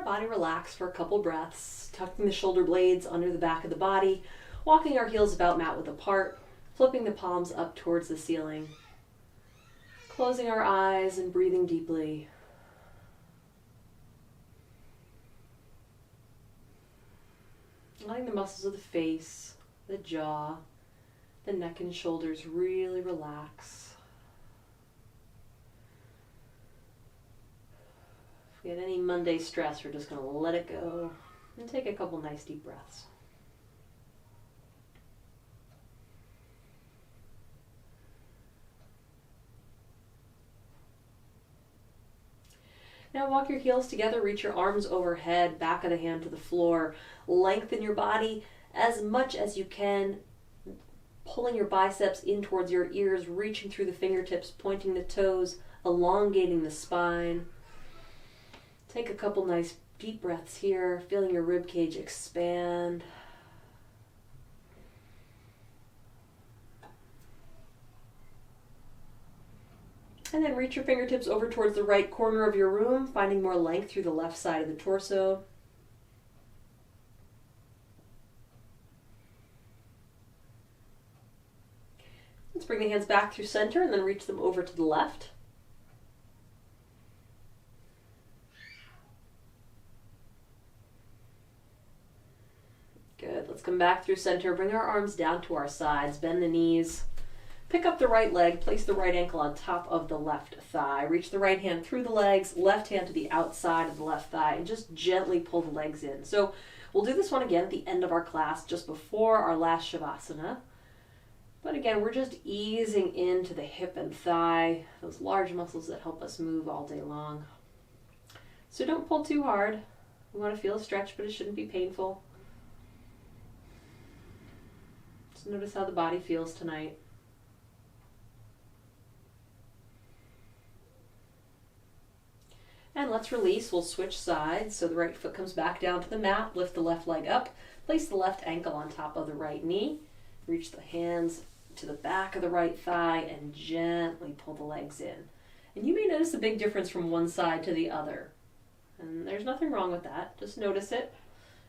body relax for a couple breaths, tucking the shoulder blades under the back of the body, walking our heels about mat width apart, flipping the palms up towards the ceiling, closing our eyes and breathing deeply. Letting the muscles of the face, the jaw, the neck and shoulders really relax. If we had any Monday stress, we're just going to let it go and take a couple nice deep breaths. Now walk your heels together, reach your arms overhead, back of the hand to the floor. Lengthen your body as much as you can, pulling your biceps in towards your ears, reaching through the fingertips, pointing the toes, elongating the spine. Take a couple nice deep breaths here, feeling your rib cage expand. And then reach your fingertips over towards the right corner of your room, finding more length through the left side of the torso. Let's bring the hands back through center and then reach them over to the left. Good. Let's come back through center. Bring our arms down to our sides. Bend the knees. Pick up the right leg, place the right ankle on top of the left thigh. Reach the right hand through the legs, left hand to the outside of the left thigh, and just gently pull the legs in. So we'll do this one again at the end of our class, just before our last Shavasana. But again, we're just easing into the hip and thigh, those large muscles that help us move all day long. So don't pull too hard. We want to feel a stretch, but it shouldn't be painful. Just notice how the body feels tonight. And let's release. We'll switch sides. So the right foot comes back down to the mat. Lift the left leg up. Place the left ankle on top of the right knee. Reach the hands to the back of the right thigh and gently pull the legs in. And you may notice a big difference from one side to the other. And there's nothing wrong with that. Just notice it,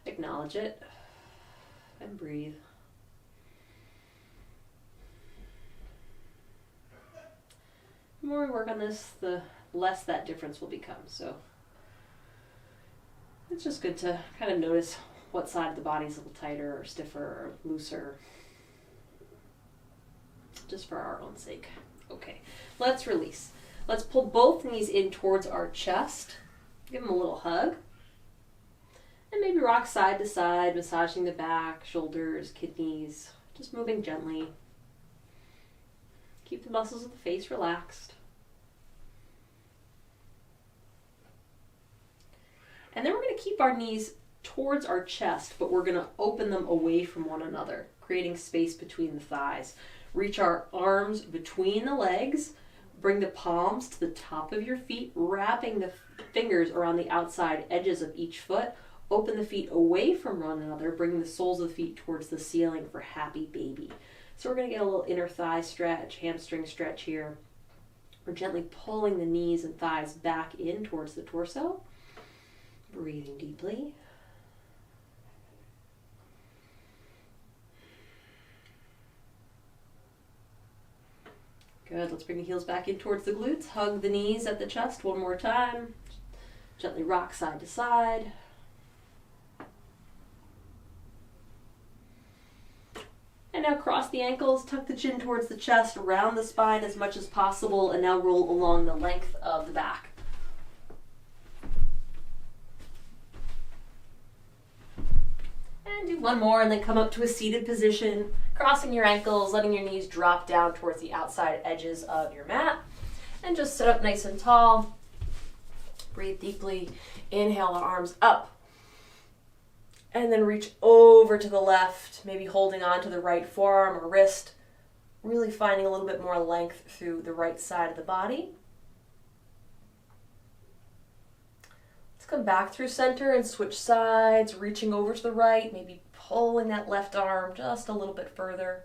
acknowledge it, and breathe. The more we work on this, the less that difference will become. So it's just good to kind of notice what side of the body is a little tighter or stiffer or looser, just for our own sake. Okay, let's release. Let's pull both knees in towards our chest. Give them a little hug. And maybe rock side to side, massaging the back, shoulders, kidneys, just moving gently. Keep the muscles of the face relaxed. And then we're going to keep our knees towards our chest, but we're going to open them away from one another, creating space between the thighs. Reach our arms between the legs. Bring the palms to the top of your feet, wrapping the fingers around the outside edges of each foot. Open the feet away from one another, bringing the soles of the feet towards the ceiling for happy baby. So we're going to get a little inner thigh stretch, hamstring stretch here. We're gently pulling the knees and thighs back in towards the torso. Breathing deeply. Good. Let's bring the heels back in towards the glutes. Hug the knees at the chest one more time. Gently rock side to side. And now cross the ankles, tuck the chin towards the chest, round the spine as much as possible, and now roll along the length of the back. And do one more, and then come up to a seated position, crossing your ankles, letting your knees drop down towards the outside edges of your mat. And just sit up nice and tall. Breathe deeply. Inhale the arms up. And then reach over to the left, maybe holding on to the right forearm or wrist. Really finding a little bit more length through the right side of the body. Come back through center and switch sides, reaching over to the right, maybe pulling that left arm just a little bit further.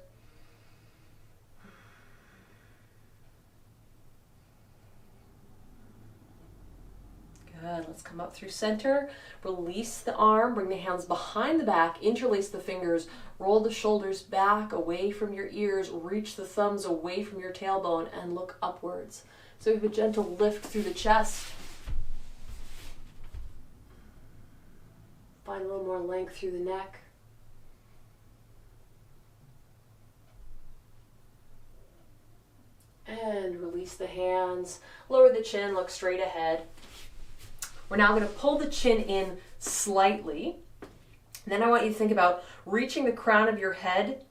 Good. Let's Let's come up through center, release the arm, bring the hands behind the back, interlace the fingers, roll the shoulders back away from your ears, reach the thumbs away from your tailbone, and look upwards. So we have a gentle lift through the chest. Find a little more length through the neck. And release the hands, lower the chin, look straight ahead. We're now going to pull the chin in slightly. Then I want you to think about reaching the crown of your head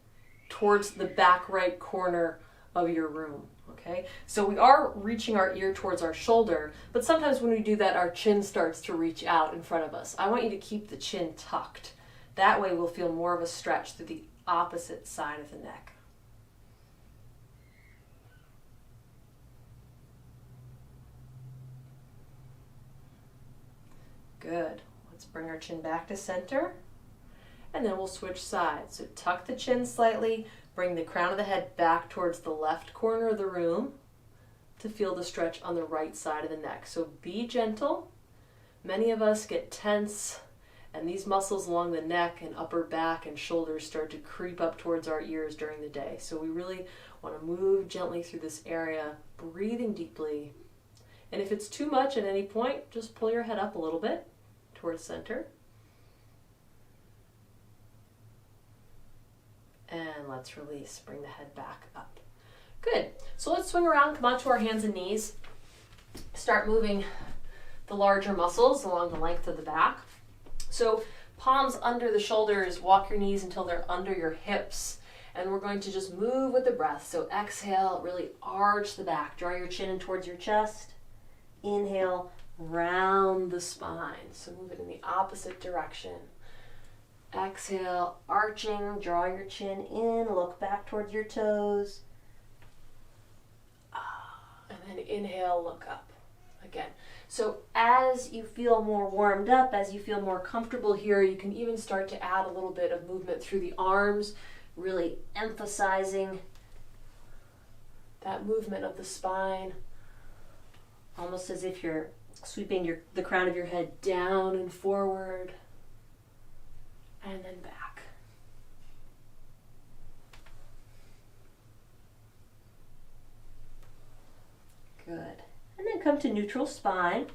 towards the back right corner of your room. Okay, so we are reaching our ear towards our shoulder, but sometimes when we do that, our chin starts to reach out in front of us. I want you to keep the chin tucked. That way we'll feel more of a stretch through the opposite side of the neck. Good. Let's bring our chin back to center, and then we'll switch sides. So tuck the chin slightly, bring the crown of the head back towards the left corner of the room to feel the stretch on the right side of the neck. So be gentle. Many of us get tense, and these muscles along the neck and upper back and shoulders start to creep up towards our ears during the day. So we really want to move gently through this area, breathing deeply. And if it's too much at any point, just pull your head up a little bit towards center. And let's release. Bring the head back up. Good. So let's swing around, come onto our hands and knees. Start moving the larger muscles along the length of the back. So palms under the shoulders, walk your knees until they're under your hips. And we're going to just move with the breath. So exhale, really arch the back. Draw your chin in towards your chest. Inhale, round the spine. So move it in the opposite direction. Exhale, arching, draw your chin in, look back towards your toes. And then inhale, look up again. So as you feel more warmed up, as you feel more comfortable here, you can even start to add a little bit of movement through the arms, really emphasizing that movement of the spine. Almost as if you're sweeping the crown of your head down and forward, and then back. Good. And then come to neutral spine.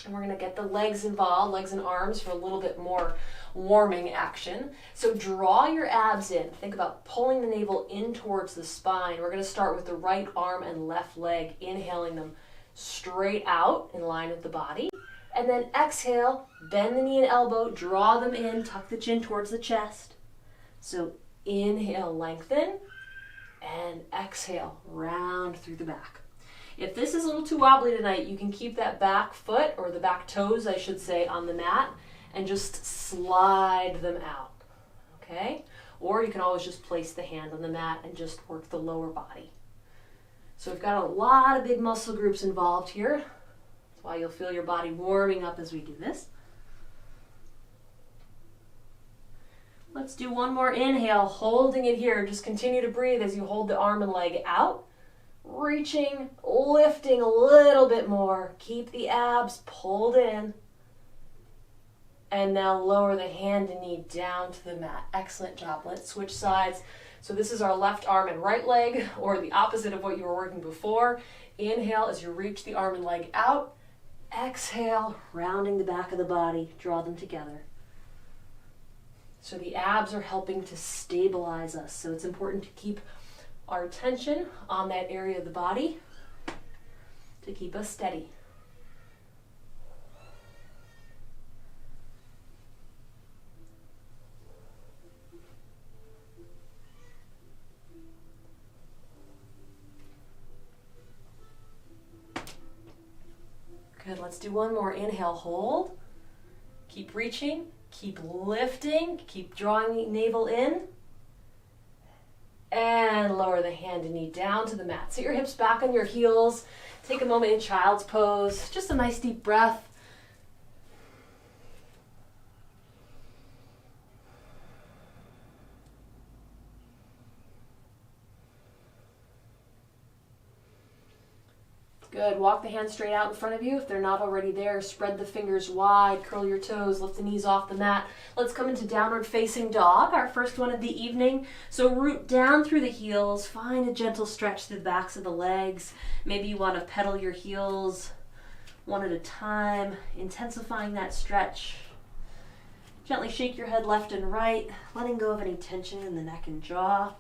And we're going to get the legs involved, legs and arms, for a little bit more warming action. So draw your abs in. Think about pulling the navel in towards the spine. We're going to start with the right arm and left leg, inhaling them straight out in line with the body. And then exhale, bend the knee and elbow, draw them in, tuck the chin towards the chest. So inhale, lengthen, and exhale, round through the back. If this is a little too wobbly tonight, you can keep that back foot, or the back toes, I should say, on the mat, and just slide them out, okay? Or you can always just place the hand on the mat and just work the lower body. So we've got a lot of big muscle groups involved here. That's why you'll feel your body warming up as we do this. Let's do one more inhale, holding it here. Just continue to breathe as you hold the arm and leg out. Reaching, lifting a little bit more. Keep the abs pulled in. And now lower the hand and knee down to the mat. Excellent job. Let's switch sides. So this is our left arm and right leg, or the opposite of what you were working before. Inhale as you reach the arm and leg out. Exhale, rounding the back of the body. Draw them together. So the abs are helping to stabilize us. So it's important to keep our attention on that area of the body to keep us steady. Good, let's do one more. Inhale, hold. Keep reaching, keep lifting, keep drawing the navel in. And lower the hand and knee down to the mat. Sit your hips back on your heels. Take a moment in child's pose. Just a nice deep breath. Good. Walk the hands straight out in front of you. If they're not already there, spread the fingers wide, curl your toes, lift the knees off the mat. Let's come into downward facing dog, our first one of the evening. So root down through the heels, find a gentle stretch through the backs of the legs. Maybe you want to pedal your heels one at a time, intensifying that stretch. Gently shake your head left and right, letting go of any tension in the neck and jaw.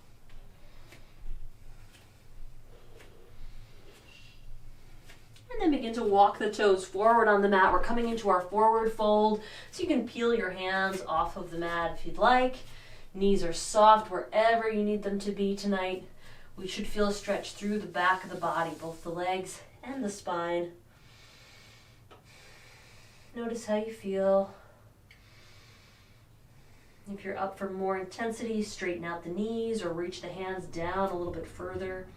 And then begin to walk the toes forward on the mat. We're coming into our forward fold, so you can peel your hands off of the mat if you'd like. Knees are soft wherever you need them to be tonight. We should feel a stretch through the back of the body, both the legs and the spine. Notice how you feel. If you're up for more intensity, straighten out the knees or reach the hands down a little bit further.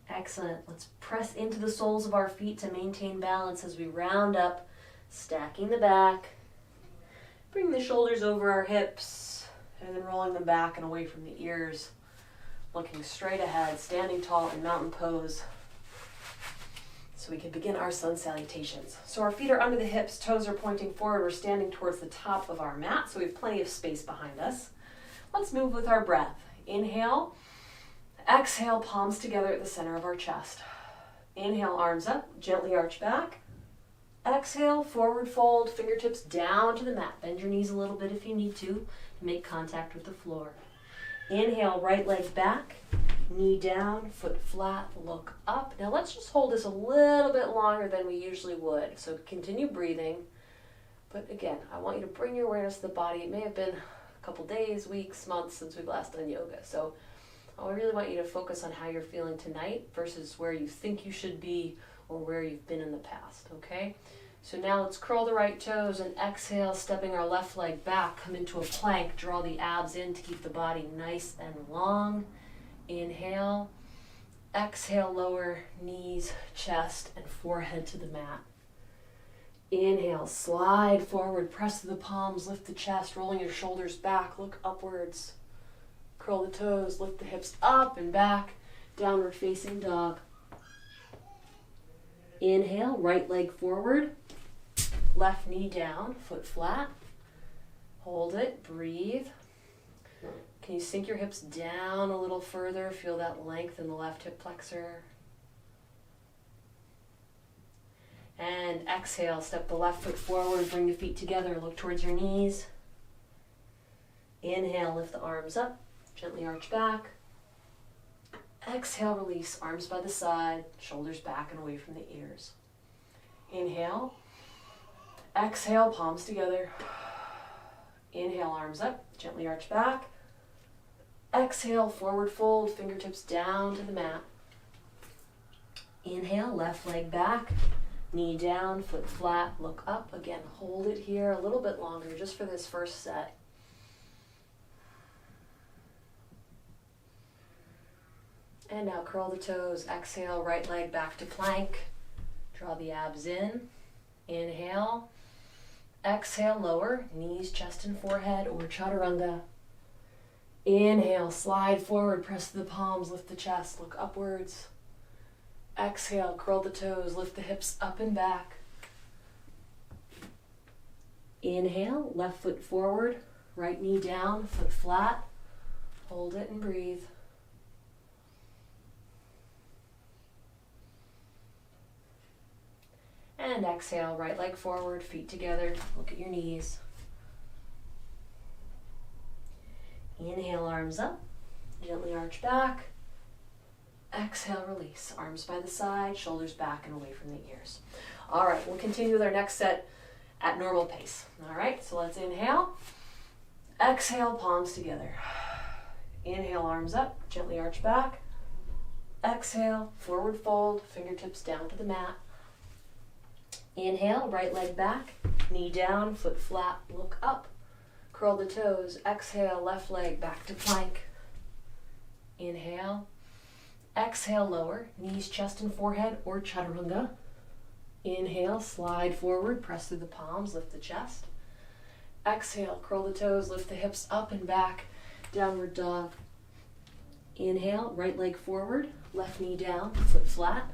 Excellent. Let's press into the soles of our feet to maintain balance as we round up, stacking the back. Bring the shoulders over our hips and then rolling them back and away from the ears. Looking straight ahead, standing tall in mountain pose. So we can begin our sun salutations. So our feet are under the hips, toes are pointing forward. We're standing towards the top of our mat, so we have plenty of space behind us. Let's move with our breath. Inhale. Exhale, palms together at the center of our chest. Inhale, arms up, gently arch back. Exhale, forward fold, fingertips down to the mat. Bend your knees a little bit if you need to make contact with the floor. Inhale, right leg back, knee down, foot flat, look up. Now let's just hold this a little bit longer than we usually would. So continue breathing. But again, I want you to bring your awareness to the body. It may have been a couple days, weeks, months since we've last done yoga. So I really want you to focus on how you're feeling tonight versus where you think you should be or where you've been in the past, okay? So now let's curl the right toes and exhale, stepping our left leg back, come into a plank, draw the abs in to keep the body nice and long. Inhale, exhale, lower knees, chest, and forehead to the mat. Inhale, slide forward, press to the palms, lift the chest, rolling your shoulders back, look upwards. Curl the toes, lift the hips up and back, downward facing dog. Inhale, right leg forward, left knee down, foot flat. Hold it, breathe. Can you sink your hips down a little further? Feel that length in the left hip flexor. And exhale, step the left foot forward, bring the feet together, look towards your knees. Inhale, lift the arms up. Gently arch back. Exhale, release, arms by the side, shoulders back and away from the ears. Inhale. Exhale, palms together. Inhale, arms up, gently arch back. Exhale, forward fold, fingertips down to the mat. Inhale, left leg back, knee down, foot flat, look up. Again, hold it here a little bit longer just for this first set. And now curl the toes. Exhale, right leg back to plank. Draw the abs in. Inhale. Exhale, lower. Knees, chest, and forehead, or chaturanga. Inhale, slide forward, press the palms, lift the chest, look upwards. Exhale, curl the toes, lift the hips up and back. Inhale, left foot forward, right knee down, foot flat. Hold it and breathe. And exhale, right leg forward, feet together, look at your knees. Inhale, arms up, gently arch back. Exhale, release, arms by the side, shoulders back and away from the ears. All right, we'll continue with our next set at normal pace. All right, so let's inhale. Exhale, palms together. Inhale, arms up, gently arch back. Exhale, forward fold, fingertips down to the mat. Inhale, right leg back, knee down, foot flat, look up. Curl the toes. Exhale, left leg back to plank. Inhale. Exhale, lower. Knees, chest, and forehead, or chaturanga. Inhale, slide forward, press through the palms, lift the chest. Exhale, curl the toes, lift the hips up and back, downward dog. Inhale, right leg forward, left knee down, foot flat.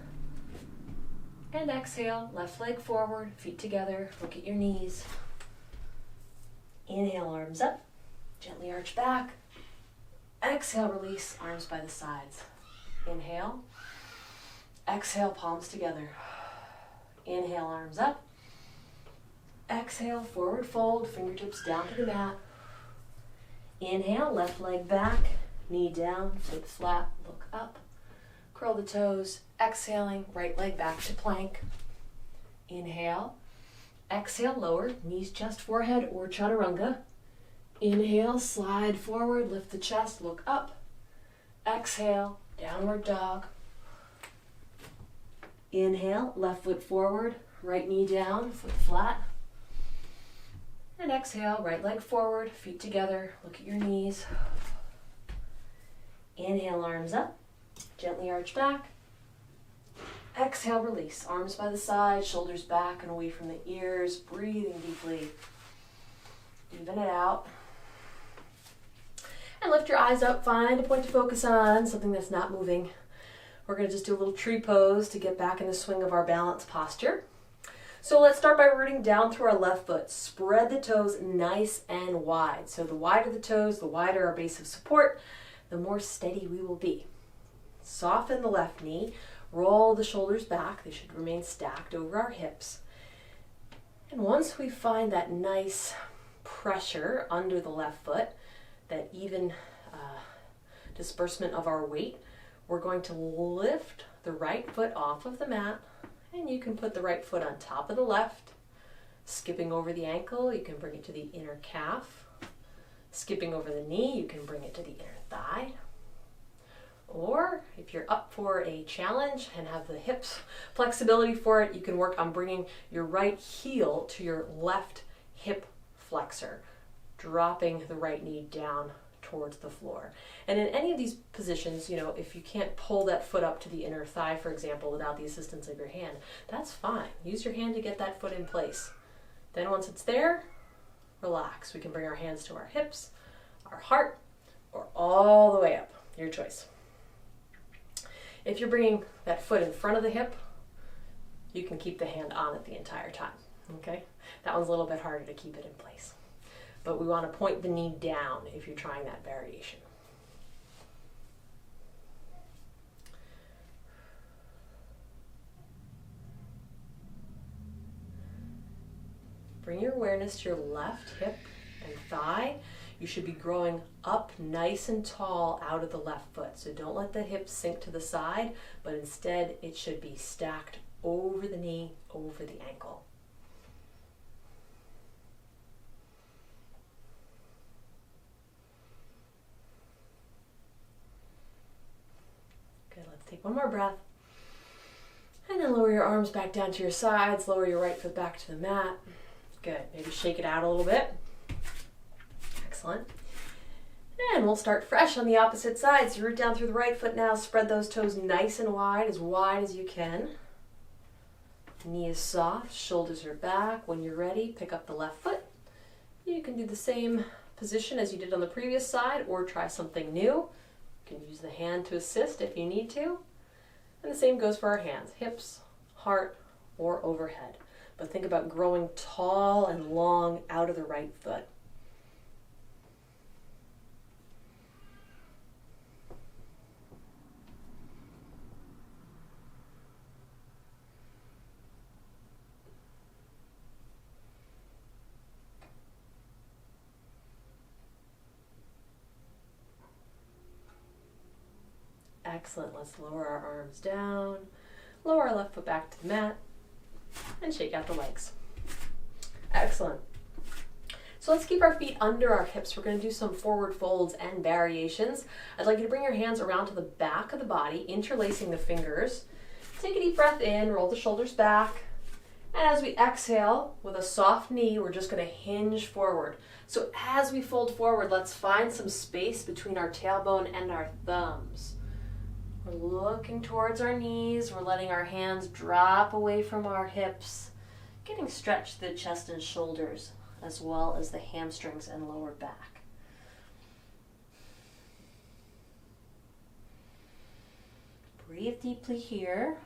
And exhale, left leg forward, feet together, look at your knees. Inhale, arms up, gently arch back. Exhale, release, arms by the sides. Inhale. Exhale, palms together. Inhale, arms up. Exhale, forward fold, fingertips down to the mat. Inhale, left leg back, knee down, foot flat, look up. Curl the toes, exhaling, right leg back to plank. Inhale. Exhale, lower, knees, chest, forehead, or chaturanga. Inhale, slide forward, lift the chest, look up. Exhale, downward dog. Inhale, left foot forward, right knee down, foot flat. And exhale, right leg forward, feet together, look at your knees. Inhale, arms up, gently arch back. Exhale, release, arms by the side, shoulders back and away from the ears, breathing deeply. Even it out. And lift your eyes up, find a point to focus on, something that's not moving. We're going to just do a little tree pose to get back in the swing of our balance posture. So let's start by rooting down through our left foot. Spread the toes nice and wide. So the wider the toes, the wider our base of support, the more steady we will be. Soften the left knee, roll the shoulders back. They should remain stacked over our hips. And once we find that nice pressure under the left foot, that even disbursement of our weight, we're going to lift the right foot off of the mat, and you can put the right foot on top of the left. Skipping over the ankle, you can bring it to the inner calf. Skipping over the knee, you can bring it to the inner thigh. Or if you're up for a challenge and have the hips flexibility for it, you can work on bringing your right heel to your left hip flexor, dropping the right knee down towards the floor. And in any of these positions, if you can't pull that foot up to the inner thigh, for example, without the assistance of your hand, that's fine. Use your hand to get that foot in place. Then once it's there, relax. We can bring our hands to our hips, our heart, or all the way up. Your choice. If you're bringing that foot in front of the hip, you can keep the hand on it the entire time. Okay? That one's a little bit harder to keep it in place. But we want to point the knee down if you're trying that variation. Bring your awareness to your left hip and thigh. You should be growing up nice and tall out of the left foot. So don't let the hips sink to the side, but instead it should be stacked over the knee, over the ankle. Good, let's take one more breath. And then lower your arms back down to your sides, lower your right foot back to the mat. Good, maybe shake it out a little bit. Excellent. And we'll start fresh on the opposite side. So root down through the right foot now, spread those toes nice and wide as you can. Knee is soft, shoulders are back. When you're ready, pick up the left foot. You can do the same position as you did on the previous side or try something new. You can use the hand to assist if you need to. And the same goes for our hands, hips, heart, or overhead. But think about growing tall and long out of the right foot. Excellent. Let's lower our arms down, lower our left foot back to the mat, and shake out the legs. Excellent. So let's keep our feet under our hips. We're going to do some forward folds and variations. I'd like you to bring your hands around to the back of the body, interlacing the fingers. Take a deep breath in, roll the shoulders back. And as we exhale with a soft knee, we're just going to hinge forward. So as we fold forward, let's find some space between our tailbone and our thumbs. We're looking towards our knees. We're letting our hands drop away from our hips, getting stretched to the chest and shoulders. as well as the hamstrings and lower back. Breathe deeply here.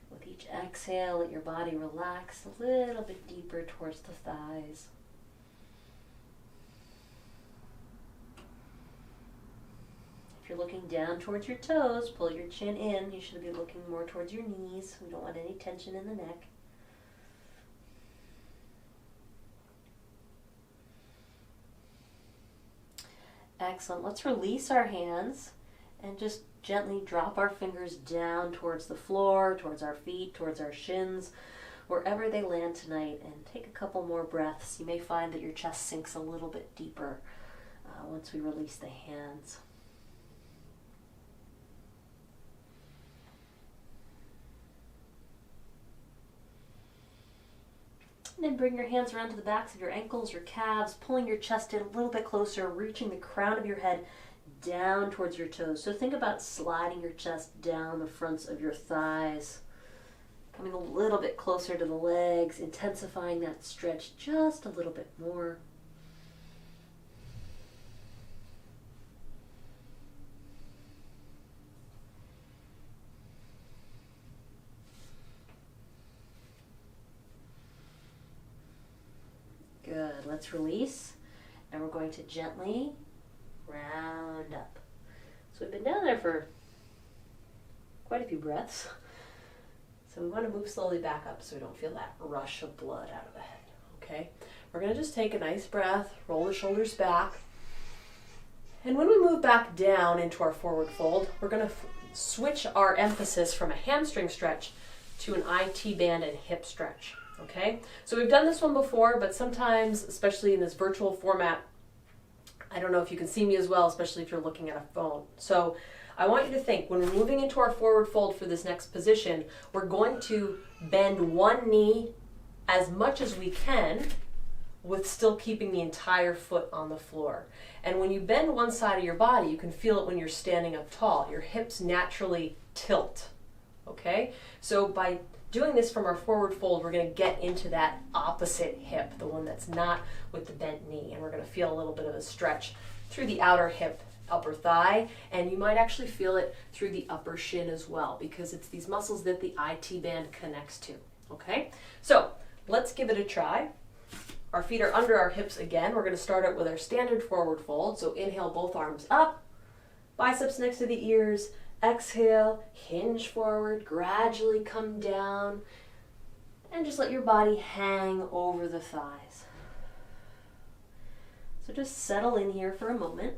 With each exhale, let your body relax a little bit deeper towards the thighs. If you're looking down towards your toes, pull your chin in. You should be looking more towards your knees. We don't want any tension in the neck. Excellent. Let's release our hands and just gently drop our fingers down towards the floor, towards our feet, towards our shins, wherever they land tonight, and take a couple more breaths. You may find that your chest sinks a little bit deeper once we release the hands. And then bring your hands around to the backs of your ankles, your calves, pulling your chest in a little bit closer, reaching the crown of your head down towards your toes. So think about sliding your chest down the fronts of your thighs, coming a little bit closer to the legs, intensifying that stretch just a little bit more. Good. Let's release, and we're going to gently round up. So we've been down there for quite a few breaths. So we want to move slowly back up so we don't feel that rush of blood out of the head. Okay? We're going to just take a nice breath, roll the shoulders back. And when we move back down into our forward fold, we're going to switch our emphasis from a hamstring stretch to an IT band and hip stretch. Okay? So we've done this one before, but sometimes, especially in this virtual format, I don't know if you can see me as well, especially if you're looking at a phone. So I want you to think, when we're moving into our forward fold for this next position, we're going to bend one knee as much as we can with still keeping the entire foot on the floor. And when you bend one side of your body, you can feel it when you're standing up tall. Your hips naturally tilt. Okay? So by doing this from our forward fold, we're going to get into that opposite hip, the one that's not with the bent knee, and we're going to feel a little bit of a stretch through the outer hip, upper thigh, and you might actually feel it through the upper shin as well, because it's these muscles that the IT band connects to. Okay, so let's give it a try. Our feet are under our hips again. We're going to start out with our standard forward fold. So inhale, both arms up, biceps next to the ears. Exhale, hinge forward, gradually come down, and just let your body hang over the thighs. So just settle in here for a moment.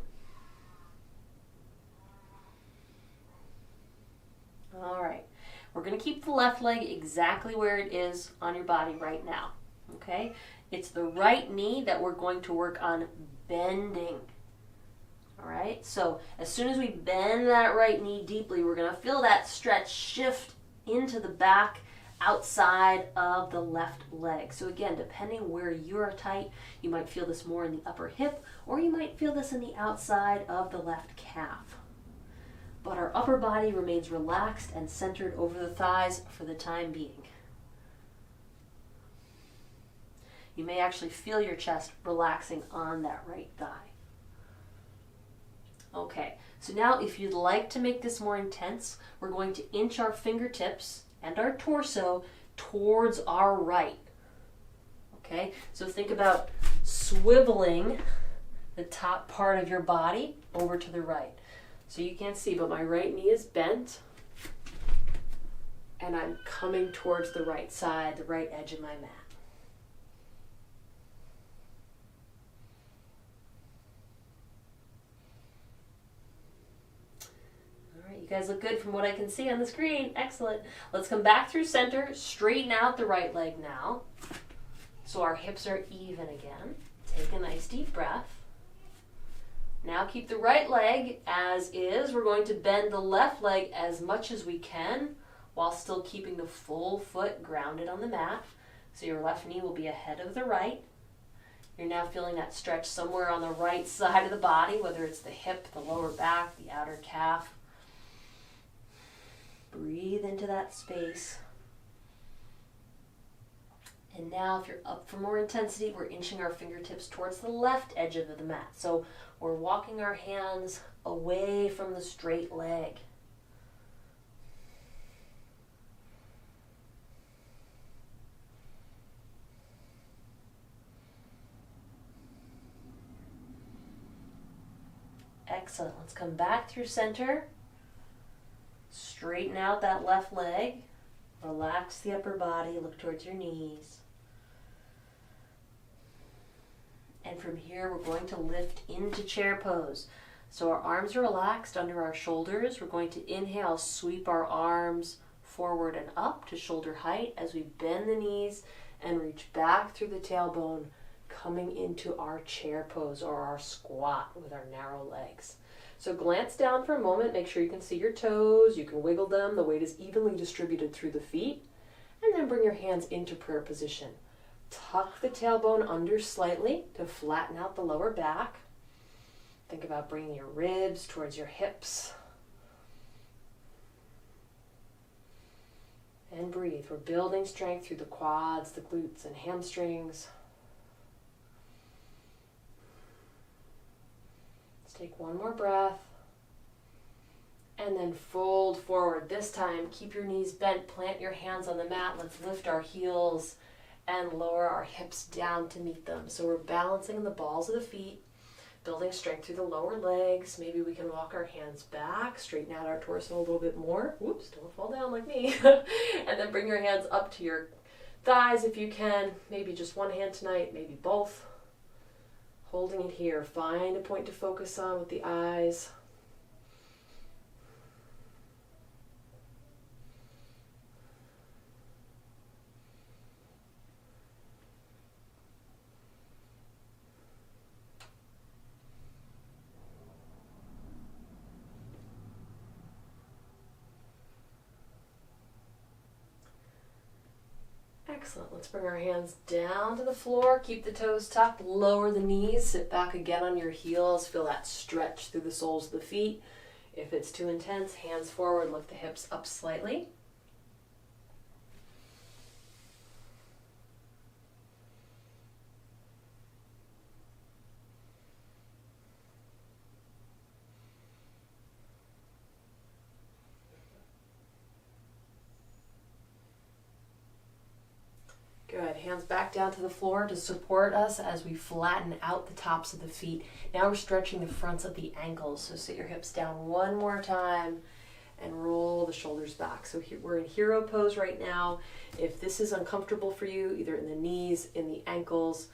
All right, we're going to keep the left leg exactly where it is on your body right now. Okay, it's the right knee that we're going to work on bending. All right, so as soon as we bend that right knee deeply, we're going to feel that stretch shift into the back outside of the left leg. So again, depending where you're tight, you might feel this more in the upper hip, or you might feel this in the outside of the left calf. But our upper body remains relaxed and centered over the thighs for the time being. You may actually feel your chest relaxing on that right thigh. Okay, so now if you'd like to make this more intense, we're going to inch our fingertips and our torso towards our right. Okay, so think about swiveling the top part of your body over to the right. So you can't see, but my right knee is bent, and I'm coming towards the right side, the right edge of my mat. You guys look good from what I can see on the screen. Excellent. Let's come back through center, straighten out the right leg now. So our hips are even again. Take a nice deep breath. Now keep the right leg as is. We're going to bend the left leg as much as we can while still keeping the full foot grounded on the mat. So your left knee will be ahead of the right. You're now feeling that stretch somewhere on the right side of the body, whether it's the hip, the lower back, the outer calf. Breathe into that space. And now if you're up for more intensity, we're inching our fingertips towards the left edge of the mat. So we're walking our hands away from the straight leg. Excellent. Let's come back through center. Straighten out that left leg. Relax the upper body. Look towards your knees. And from here, we're going to lift into chair pose. So our arms are relaxed under our shoulders. We're going to inhale, sweep our arms forward and up to shoulder height as we bend the knees and reach back through the tailbone, coming into our chair pose or our squat with our narrow legs. So glance down for a moment, make sure you can see your toes, you can wiggle them, the weight is evenly distributed through the feet, and then bring your hands into prayer position. Tuck the tailbone under slightly to flatten out the lower back. Think about bringing your ribs towards your hips. And breathe. We're building strength through the quads, the glutes, and hamstrings. Let's take one more breath. And then fold forward. This time, keep your knees bent, plant your hands on the mat. Let's lift our heels and lower our hips down to meet them. So we're balancing the balls of the feet, building strength through the lower legs. Maybe we can walk our hands back, straighten out our torso a little bit more. Whoops, don't fall down like me. And then bring your hands up to your thighs if you can. Maybe just one hand tonight, maybe both. Holding it here. Find a point to focus on with the eyes. Excellent. Let's bring our hands down to the floor. Keep the toes tucked. Lower the knees. Sit back again on your heels. Feel that stretch through the soles of the feet. If it's too intense, hands forward. Lift the hips up slightly. Good. Hands back down to the floor to support us as we flatten out the tops of the feet. Now we're stretching the fronts of the ankles. So sit your hips down one more time and roll the shoulders back. So we're in hero pose right now. If this is uncomfortable for you, either in the knees, in the ankles,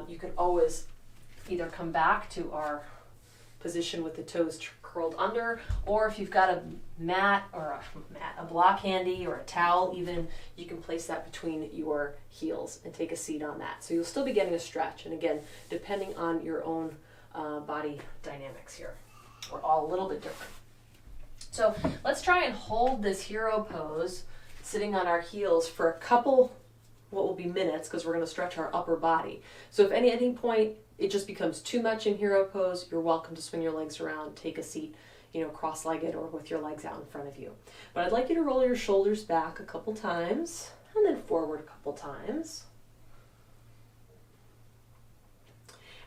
you can always either come back to our position with the toes curled under, or if you've got a mat or a block handy or a towel even, you can place that between your heels and take a seat on that. So you'll still be getting a stretch. And again, depending on your own body dynamics here, we're all a little bit different. So let's try and hold this hero pose sitting on our heels for a couple, what will be minutes, because we're going to stretch our upper body. So if at any point it just becomes too much in hero pose, you're welcome to swing your legs around, take a seat, cross-legged or with your legs out in front of you. But I'd like you to roll your shoulders back a couple times and then forward a couple times.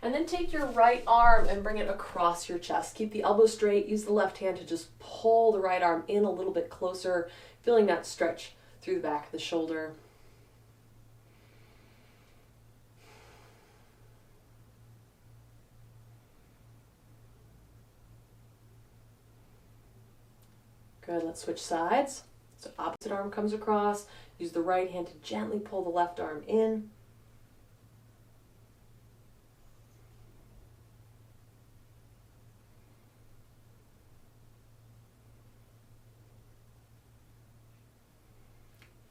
And then take your right arm and bring it across your chest. Keep the elbow straight. Use the left hand to just pull the right arm in a little bit closer, feeling that stretch through the back of the shoulder. Good, let's switch sides. So opposite arm comes across. Use the right hand to gently pull the left arm in.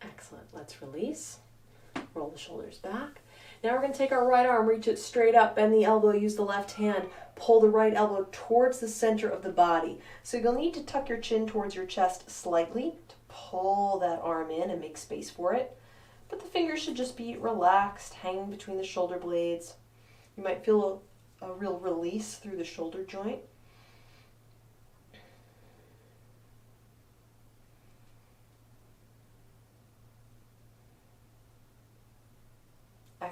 Excellent, let's release. Roll the shoulders back. Now we're going to take our right arm, reach it straight up, bend the elbow, use the left hand, pull the right elbow towards the center of the body. So you'll need to tuck your chin towards your chest slightly to pull that arm in and make space for it. But the fingers should just be relaxed, hanging between the shoulder blades. You might feel a real release through the shoulder joint.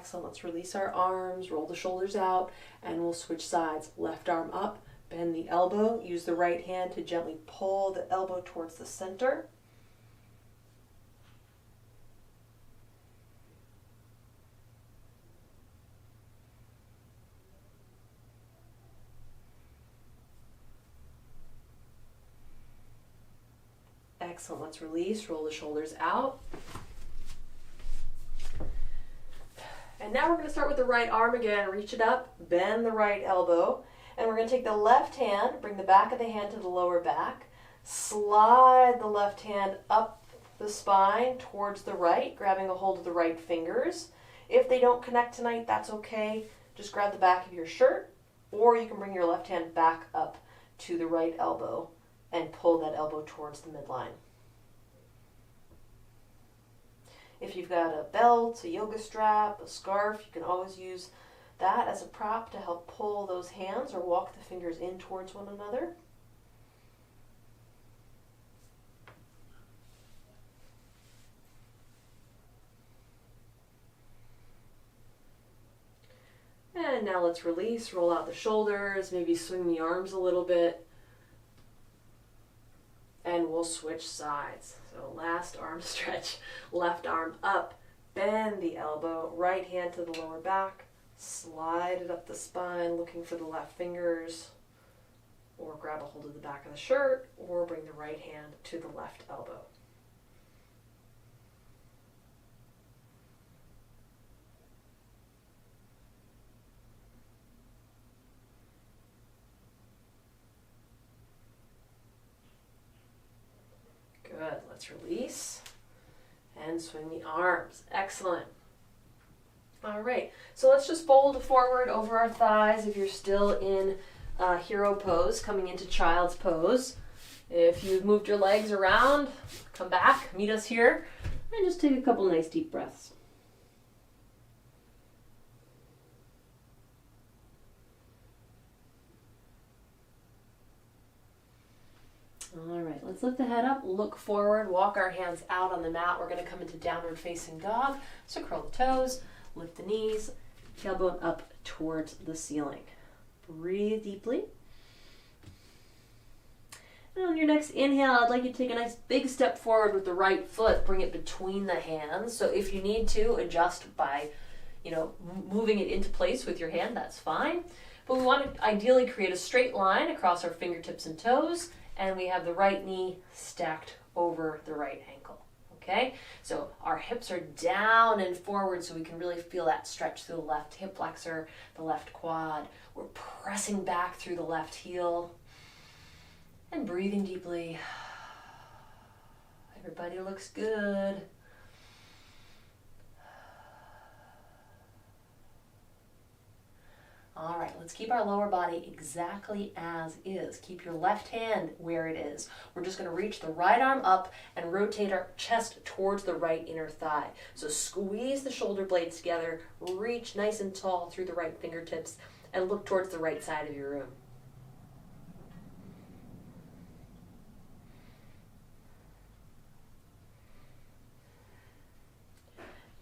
Excellent. Let's release our arms, roll the shoulders out, and we'll switch sides. Left arm up, bend the elbow. Use the right hand to gently pull the elbow towards the center. Excellent. Let's release, roll the shoulders out. And now we're going to start with the right arm again. Reach it up, bend the right elbow. And we're going to take the left hand, bring the back of the hand to the lower back. Slide the left hand up the spine towards the right, grabbing a hold of the right fingers. If they don't connect tonight, that's okay. Just grab the back of your shirt, or you can bring your left hand back up to the right elbow and pull that elbow towards the midline. If you've got a belt, a yoga strap, a scarf, you can always use that as a prop to help pull those hands or walk the fingers in towards one another. And now let's release, roll out the shoulders, maybe swing the arms a little bit. And we'll switch sides. So last arm stretch, left arm up, bend the elbow, right hand to the lower back, slide it up the spine, looking for the left fingers, or grab a hold of the back of the shirt, or bring the right hand to the left elbow. Good. Let's release and swing the arms. Excellent. All right. So let's just fold forward over our thighs if you're still in hero pose, coming into child's pose. If you've moved your legs around, come back, meet us here, and just take a couple nice deep breaths. All right, let's lift the head up, look forward, walk our hands out on the mat. We're going to come into downward facing dog. So curl the toes, lift the knees, tailbone up towards the ceiling. Breathe deeply. And on your next inhale, I'd like you to take a nice big step forward with the right foot. Bring it between the hands. So if you need to, adjust by, moving it into place with your hand, that's fine. But we want to ideally create a straight line across our fingertips and toes. And we have the right knee stacked over the right ankle, okay? So our hips are down and forward so we can really feel that stretch through the left hip flexor, the left quad. We're pressing back through the left heel and breathing deeply. Everybody looks good. All right, let's keep our lower body exactly as is. Keep your left hand where it is. We're just going to reach the right arm up and rotate our chest towards the right inner thigh. So squeeze the shoulder blades together, reach nice and tall through the right fingertips, and look towards the right side of your room.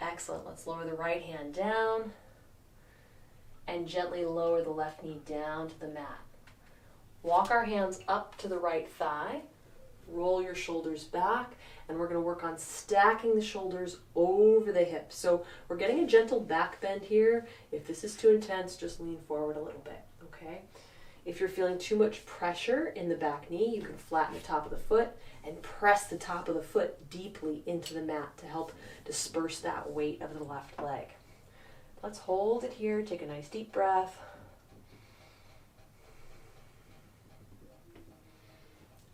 Excellent. Let's lower the right hand down and gently lower the left knee down to the mat. Walk our hands up to the right thigh, roll your shoulders back, and we're going to work on stacking the shoulders over the hips. So we're getting a gentle back bend here. If this is too intense, just lean forward a little bit, okay? If you're feeling too much pressure in the back knee, you can flatten the top of the foot and press the top of the foot deeply into the mat to help disperse that weight of the left leg. Let's hold it here. Take a nice deep breath.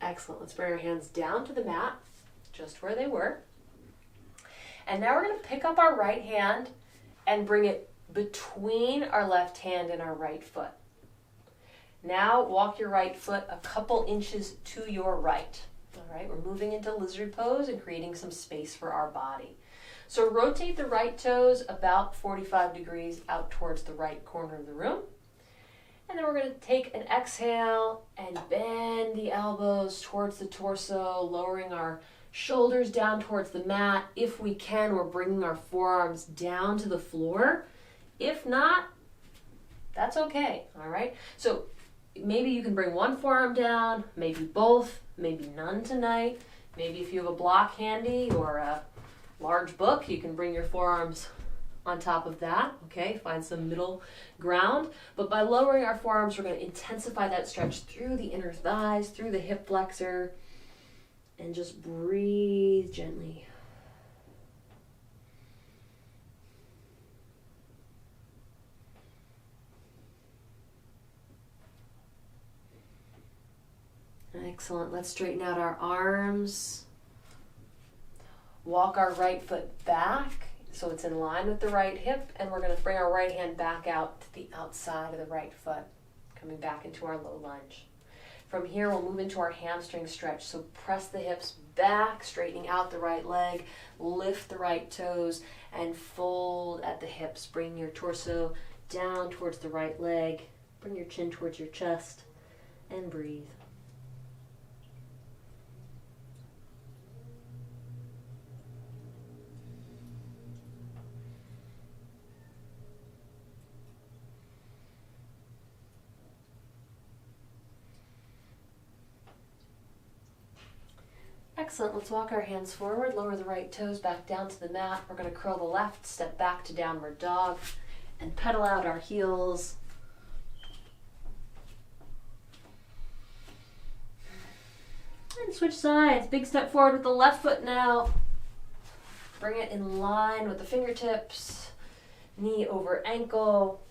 Excellent. Let's bring our hands down to the mat, just where they were. And now we're going to pick up our right hand and bring it between our left hand and our right foot. Now walk your right foot a couple inches to your right. All right, we're moving into lizard pose and creating some space for our body. So rotate the right toes about 45 degrees out towards the right corner of the room. And then we're going to take an exhale and bend the elbows towards the torso, lowering our shoulders down towards the mat. If we can, we're bringing our forearms down to the floor If not, that's okay, all right? So maybe you can bring one forearm down, maybe both, maybe none tonight. Maybe if you have a block handy or a large book, you can bring your forearms on top of that, okay? Find some middle ground. But by lowering our forearms, we're going to intensify that stretch through the inner thighs, through the hip flexor, and just breathe gently. Excellent. Let's straighten out our arms. Walk our right foot back so it's in line with the right hip, and we're going to bring our right hand back out to the outside of the right foot, coming back into our low lunge. From here, we'll move into our hamstring stretch. So press the hips back, straightening out the right leg, lift the right toes, and fold at the hips. Bring your torso down towards the right leg. Bring your chin towards your chest, and breathe. Excellent. Let's walk our hands forward, lower the right toes back down to the mat. We're going to curl the left, step back to downward dog, and pedal out our heels. And switch sides. Big step forward with the left foot now. Bring it in line with the fingertips, knee over ankle.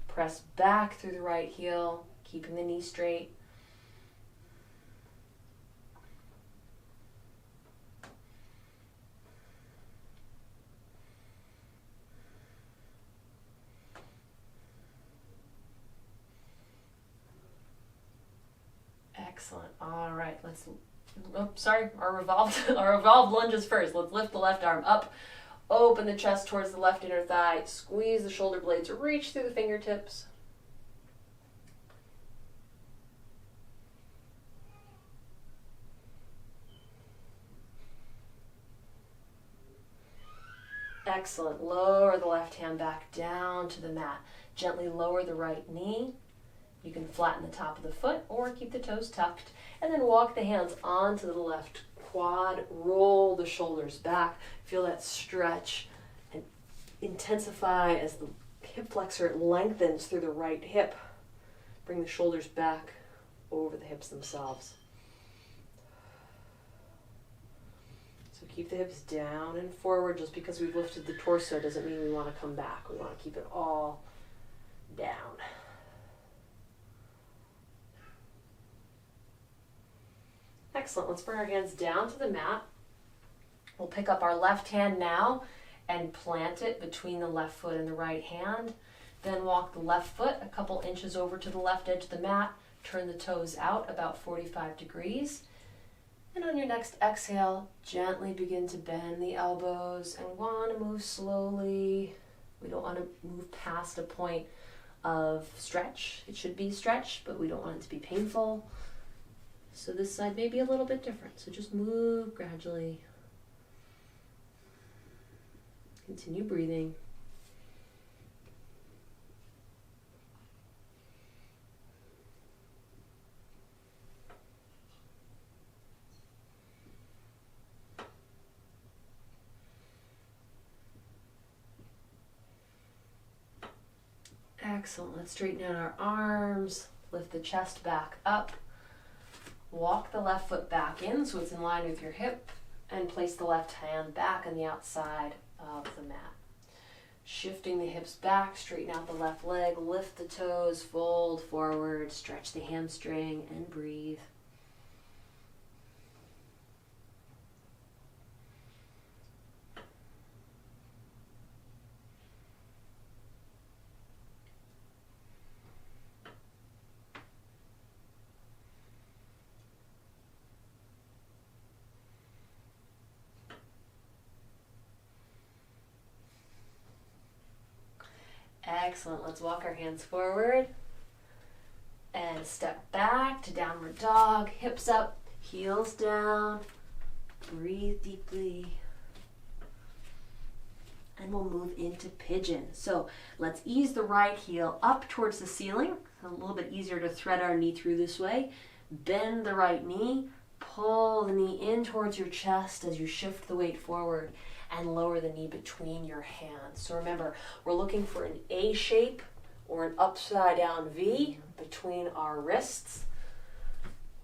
Press back through the right heel, keeping the knee straight. Excellent. All right, our revolved lunges first. Let's lift the left arm up, open the chest towards the left inner thigh, squeeze the shoulder blades, reach through the fingertips. Excellent. Lower the left hand back down to the mat. Gently lower the right knee. You can flatten the top of the foot or keep the toes tucked, and then walk the hands onto the left quad. Roll the shoulders back. Feel that stretch and intensify as the hip flexor lengthens through the right hip. Bring the shoulders back over the hips themselves. So keep the hips down and forward. Just because we've lifted the torso doesn't mean we want to come back. We want to keep it all down. Excellent. Let's bring our hands down to the mat. We'll pick up our left hand now and plant it between the left foot and the right hand. Then walk the left foot a couple inches over to the left edge of the mat. Turn the toes out about 45 degrees. And on your next exhale, gently begin to bend the elbows and want to move slowly. We don't want to move past a point of stretch. It should be stretch, but we don't want it to be painful. So this side may be a little bit different. So just move gradually. Continue breathing. Excellent. Let's straighten out our arms. Lift the chest back up. Walk the left foot back in so it's in line with your hip, and place the left hand back on the outside of the mat. Shifting the hips back, straighten out the left leg, lift the toes, fold forward, stretch the hamstring, and breathe. Excellent. Let's walk our hands forward and step back to downward dog. Hips up, heels down. Breathe deeply. and we'll move into pigeon. So let's ease the right heel up towards the ceiling. A little bit easier to thread our knee through this way. Bend the right knee, pull the knee in towards your chest as you shift the weight forward, and lower the knee between your hands. So remember, we're looking for an A shape or an upside down V between our wrists.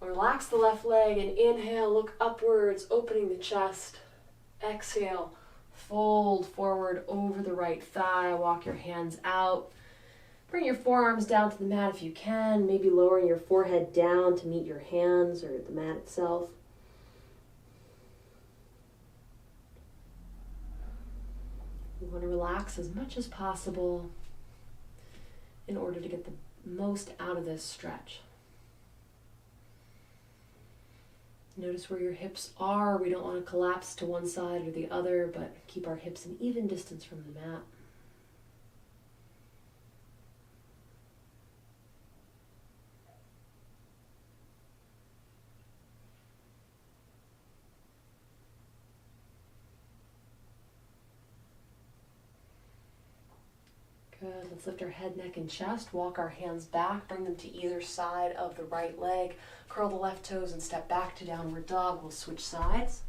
Relax the left leg and inhale, look upwards, opening the chest. Exhale, fold forward over the right thigh, walk your hands out. Bring your forearms down to the mat if you can, maybe lowering your forehead down to meet your hands or the mat itself. You want to relax as much as possible in order to get the most out of this stretch. Notice where your hips are. We don't want to collapse to one side or the other, but keep our hips an even distance from the mat. Good. Let's lift our head, neck, and chest. Walk our hands back. Bring them to either side of the right leg. Curl the left toes and step back to downward dog. We'll switch sides.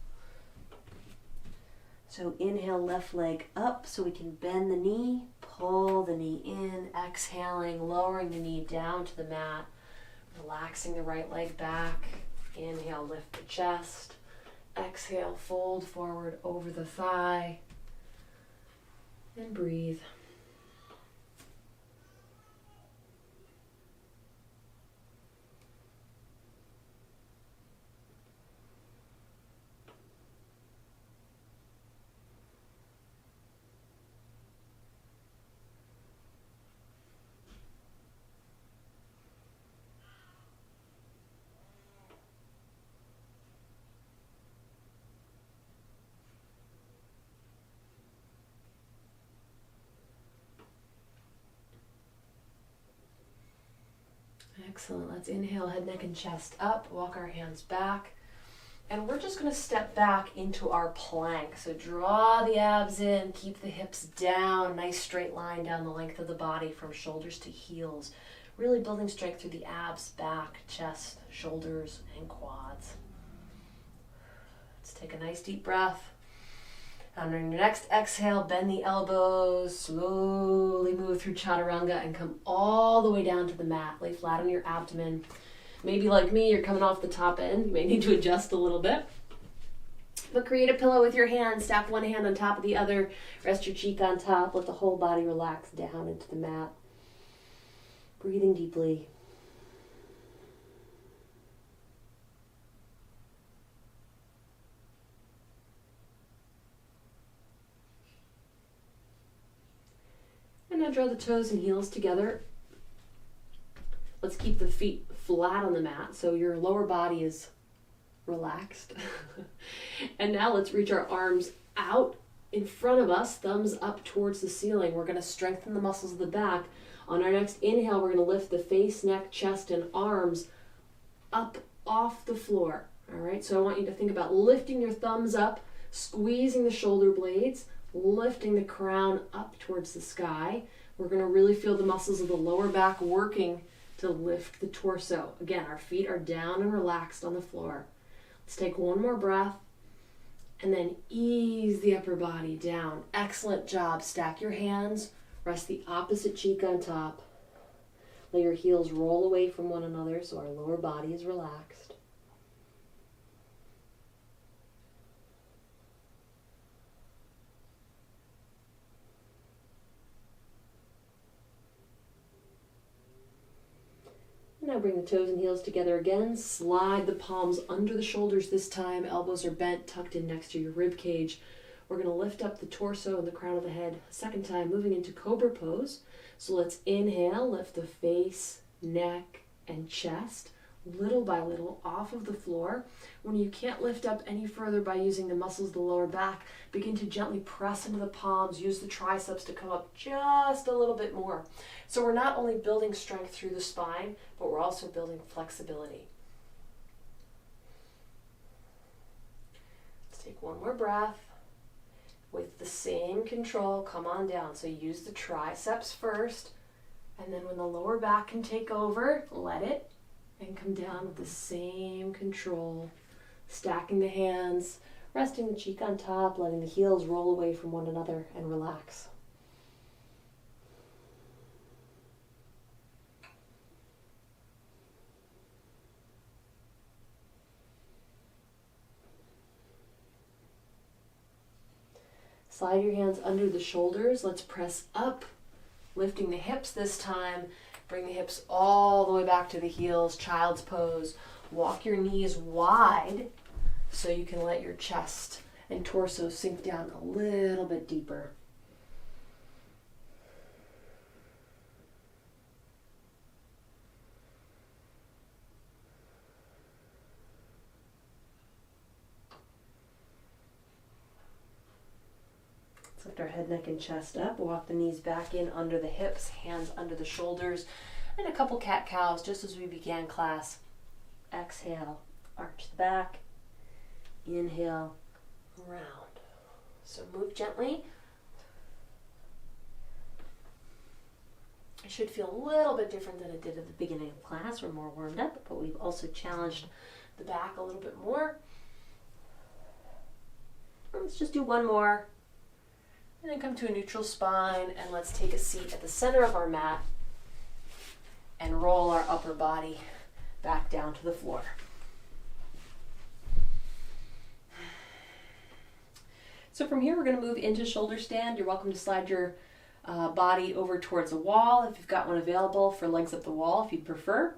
So inhale, left leg up so we can bend the knee. Pull the knee in. Exhaling, lowering the knee down to the mat. Relaxing the right leg back. Inhale, lift the chest. Exhale, fold forward over the thigh. And breathe. Excellent. Let's inhale, head, neck, and chest up. Walk our hands back. And we're just going to step back into our plank. So draw the abs in, keep the hips down. Nice straight line down the length of the body from shoulders to heels. Really building strength through the abs, back, chest, shoulders, and quads. Let's take a nice deep breath. And on your next exhale, bend the elbows, slowly move through chaturanga and come all the way down to the mat. Lay flat on your abdomen. Maybe like me, you're coming off the top end. You may need to adjust a little bit. But create a pillow with your hands. Stack one hand on top of the other. Rest your cheek on top. Let the whole body relax down into the mat. Breathing deeply. And now draw the toes and heels together. Let's keep the feet flat on the mat so your lower body is relaxed. And now let's reach our arms out in front of us, thumbs up towards the ceiling. We're going to strengthen the muscles of the back. On our next inhale, we're going to lift the face, neck, chest, and arms up off the floor. All right, so I want you to think about lifting your thumbs up, squeezing the shoulder blades, lifting the crown up towards the sky. We're going to really feel the muscles of the lower back working to lift the torso. Again, our feet are down and relaxed on the floor. Let's take one more breath and then ease the upper body down. Excellent job. Stack your hands, rest the opposite cheek on top. Let your heels roll away from one another so our lower body is relaxed. Now bring the toes and heels together again. Slide the palms under the shoulders this time. Elbows are bent, tucked in next to your rib cage. We're going to lift up the torso and the crown of the head. Second time, moving into Cobra Pose. So let's inhale, lift the face, neck, and chest, little by little, off of the floor. When you can't lift up any further by using the muscles of the lower back, begin to gently press into the palms. Use the triceps to come up just a little bit more. So we're not only building strength through the spine, but we're also building flexibility. Let's take one more breath. With the same control, come on down. So use the triceps first, and then when the lower back can take over, let it, and come down with the same control. Stacking the hands, resting the cheek on top, letting the heels roll away from one another, and relax. Slide your hands under the shoulders. Let's press up, lifting the hips this time. Bring the hips all the way back to the heels, child's pose. Walk your knees wide so you can let your chest and torso sink down a little bit deeper. Lift our head, neck, and chest up. Walk the knees back in under the hips, hands under the shoulders, and a couple cat-cows just as we began class. Exhale, arch the back. Inhale, round. So move gently. It should feel a little bit different than it did at the beginning of class. We're more warmed up, but we've also challenged the back a little bit more. Let's just do one more. And then come to a neutral spine, and let's take a seat at the center of our mat and roll our upper body back down to the floor. So from here, we're going to move into shoulder stand. You're welcome to slide your body over towards a wall if you've got one available for legs up the wall if you'd prefer.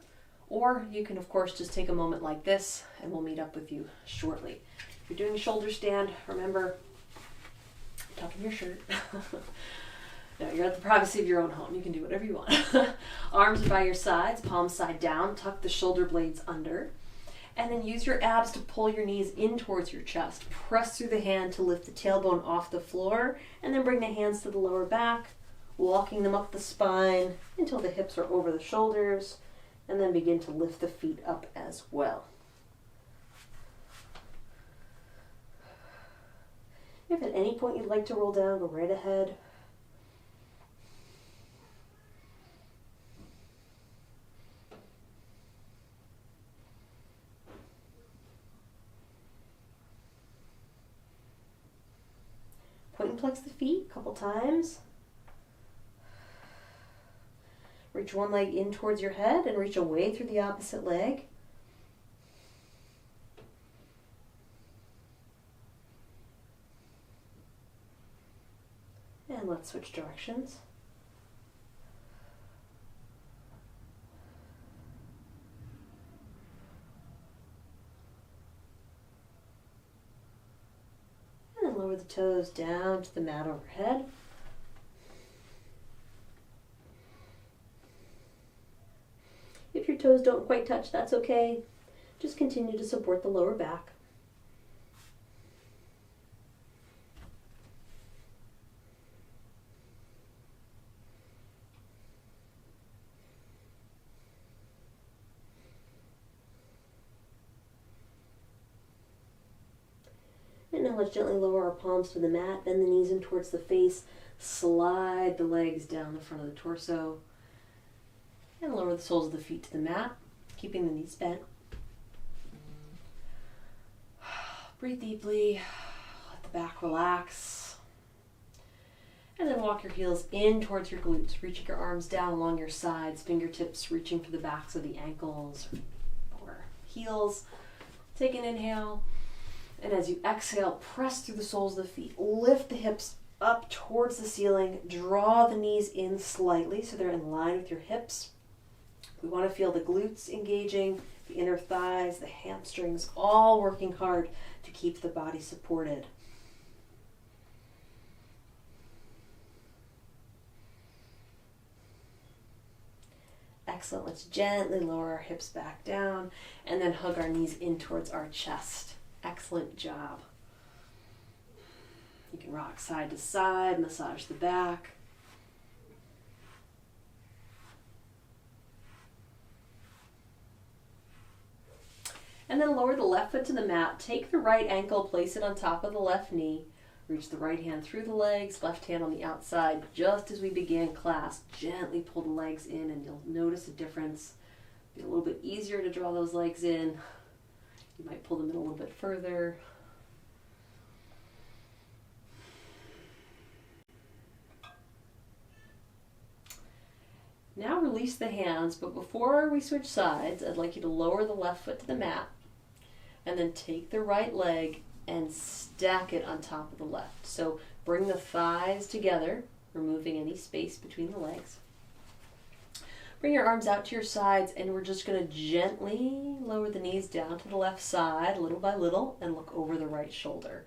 Or you can, of course, just take a moment like this, and we'll meet up with you shortly. If you're doing a shoulder stand, remember, tuck in your shirt. No, you're at the privacy of your own home. You can do whatever you want. Arms by your sides, palms side down, tuck the shoulder blades under, and then use your abs to pull your knees in towards your chest. Press through the hand to lift the tailbone off the floor, and then bring the hands to the lower back, walking them up the spine until the hips are over the shoulders, and then begin to lift the feet up as well. If at any point you'd like to roll down, go right ahead. Point and flex the feet a couple times. Reach one leg in towards your head and reach away through the opposite leg. And let's switch directions. And then lower the toes down to the mat overhead. If your toes don't quite touch, that's okay. Just continue to support the lower back. And now let's gently lower our palms to the mat, bend the knees in towards the face, slide the legs down the front of the torso, and lower the soles of the feet to the mat, keeping the knees bent. Breathe deeply, let the back relax, and then walk your heels in towards your glutes, reaching your arms down along your sides, fingertips reaching for the backs of the ankles or heels. Take an inhale. And as you exhale, press through the soles of the feet. Lift the hips up towards the ceiling. Draw the knees in slightly so they're in line with your hips. We want to feel the glutes engaging, the inner thighs, the hamstrings, all working hard to keep the body supported. Excellent. Let's gently lower our hips back down and then hug our knees in towards our chest. Excellent job. You can rock side to side, massage the back. And then lower the left foot to the mat. Take the right ankle, place it on top of the left knee. Reach the right hand through the legs, left hand on the outside. Just as we began class, gently pull the legs in and you'll notice a difference. Be a little bit easier to draw those legs in. You might pull them in a little bit further. Now release the hands, but before we switch sides, I'd like you to lower the left foot to the mat and then take the right leg and stack it on top of the left. So bring the thighs together, removing any space between the legs. Bring your arms out to your sides, and we're just going to gently lower the knees down to the left side, little by little, and look over the right shoulder.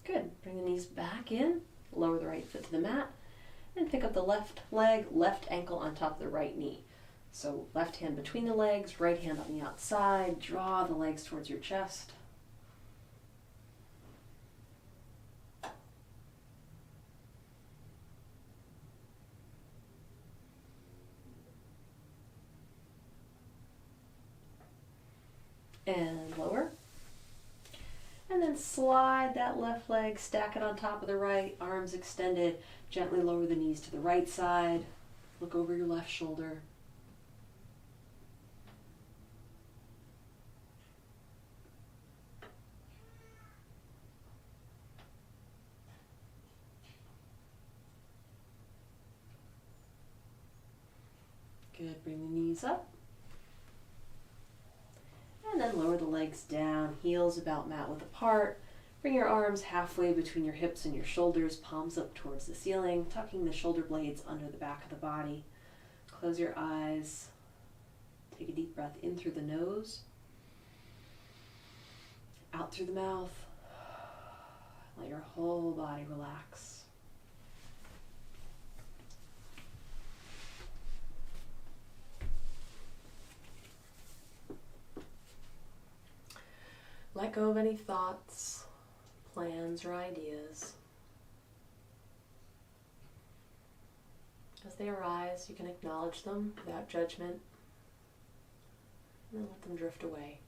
Good. Bring the knees back in, lower the right foot to the mat, and pick up the left leg, left ankle on top of the right knee. So left hand between the legs, right hand on the outside. Draw the legs towards your chest. And lower. And then slide that left leg, stack it on top of the right, arms extended. Gently lower the knees to the right side. Look over your left shoulder. Good, bring the knees up. And then lower the legs down, heels about mat width apart. Bring your arms halfway between your hips and your shoulders, palms up towards the ceiling, tucking the shoulder blades under the back of the body. Close your eyes. Take a deep breath in through the nose, out through the mouth. Let your whole body relax. Let go of any thoughts, plans, or ideas. As they arise, you can acknowledge them without judgment, and then let them drift away,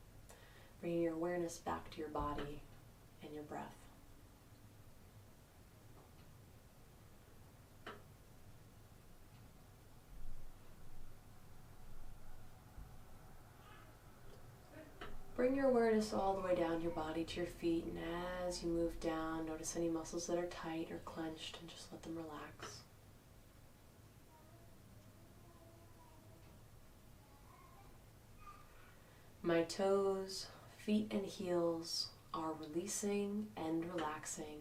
bringing your awareness back to your body and your breath. Bring your awareness all the way down your body to your feet, and as you move down, notice any muscles that are tight or clenched, and just let them relax. My toes, feet, and heels are releasing and relaxing.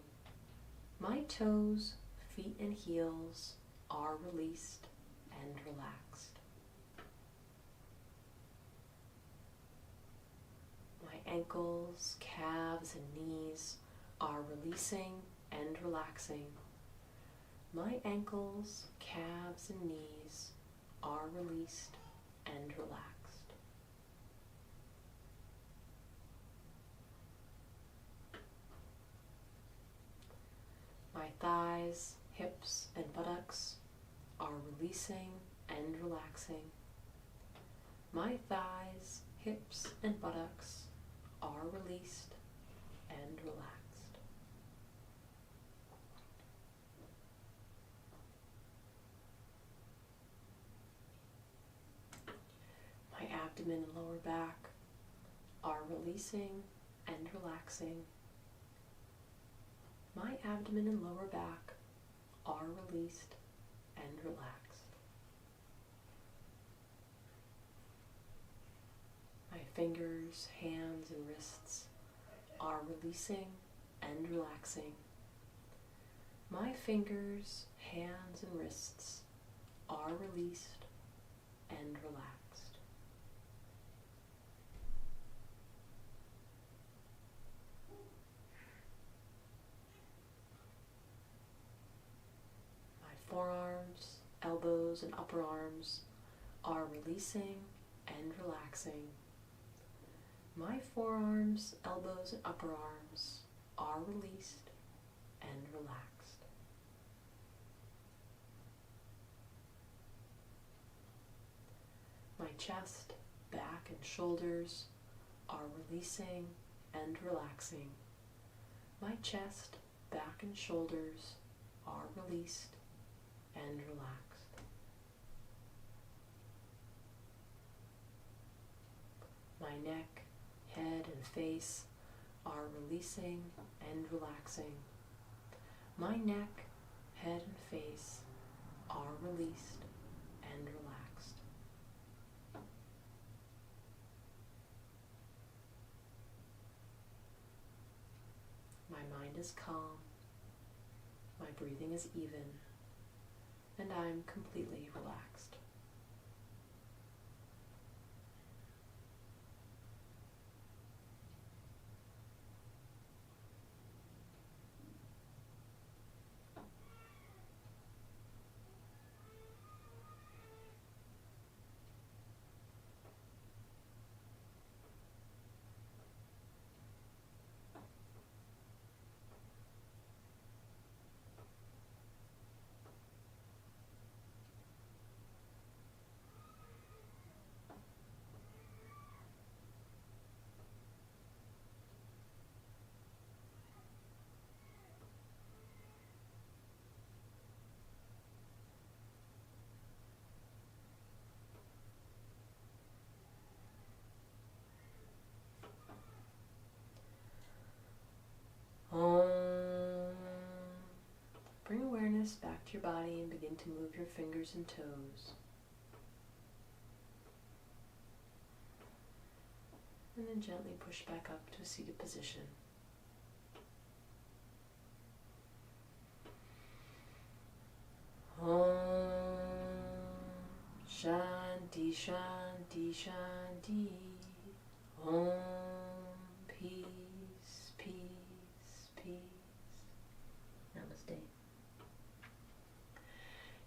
My toes, feet, and heels are released and relaxed. My ankles, calves, and knees are releasing and relaxing. My ankles, calves, and knees are released and relaxed. My thighs, hips, and buttocks are releasing and relaxing. My thighs, hips, and buttocks are released and relaxed. My abdomen and lower back are releasing and relaxing. My abdomen and lower back are released and relaxed. My fingers, hands, and wrists are releasing and relaxing. My fingers, hands, and wrists are released and relaxed. Forearms, elbows, and upper arms are releasing and relaxing. My forearms, elbows, and upper arms are released and relaxed. My chest, back, and shoulders are releasing and relaxing. My chest, back, and shoulders are released and relaxed. My neck, head, and face are releasing and relaxing. My neck, head, and face are released and relaxed. My mind is calm, my breathing is even, and I am completely relaxed. Bring awareness back to your body and begin to move your fingers and toes. And then gently push back up to a seated position. Om Shanti Shanti Shanti.